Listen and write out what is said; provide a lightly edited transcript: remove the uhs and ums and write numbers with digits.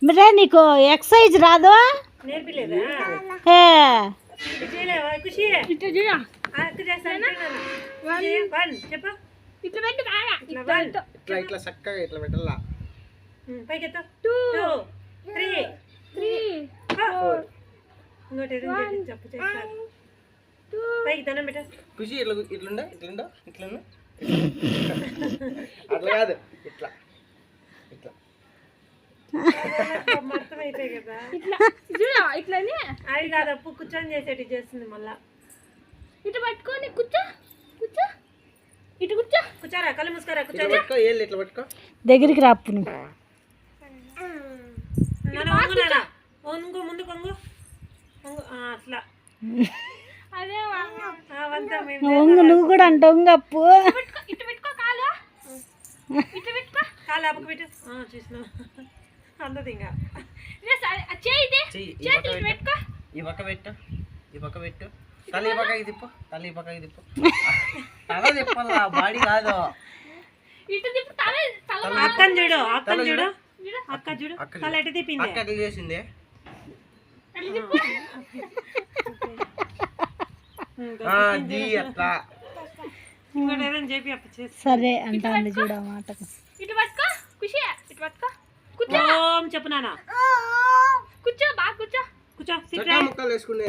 మరే నీకు ఎక్సర్సైజ్ రాదు ఇట్లా చక్కగా ఇట్లా పెట్టాలా ఖుషి ఇట్లా ఇట్లుండా ఇట్లుండా ఇట్లుండా అట్లా కాదు ఇట్లా ఇట్లా అర్థమైతాయి కదా ఇట్లని అది కాదు అప్పు కూర్చొని చేసేటి చేస్తుంది మళ్ళా ఇటు పట్టుకొని కూర్చో కూర్చో ఇటు కూర్చో కూర్చోరా కళ్ళు మూసుకోరా కూర్చో ఏళ్ళు ఇట్లా పట్టుకో దగ్గరికి రాపు ఒంగు ముందు కొంగు అట్లా అదే ఒంగు నువ్వు కూడా అంట ఒంగు అప్పు ఇటు పెట్టుకో కాలు ఇటు పెట్టుకో కాలు అప్పుకు పెట్టు చూసినా అందదు ఇంకా పెట్టుకో ఈ పక్క పెట్టు ఈ పక్క పెట్టు తల్లి పక్కకి తిప్పు తల్లి పక్కకి తిప్పు తల తిప్పాలా బాడీ కాదు ఇటు తిప్పు అక్కని చూడు అక్కని చూడు అక్క చూడు తల ఎటు తిప్పింది అక్క ఎట్లా చేసింది అది అట్లా ఇంకోటి ఏదైనా చెప్పి అప్పు చేసి సరే అంటాను చూడ మాటకు ఇటు పట్టుకో ఖుషి ఇటు పట్టుకో కూర్చో చెప్పు నాన్న కూర్చో బాగా కూర్చో కూర్చో ముక్కలు వేసుకునే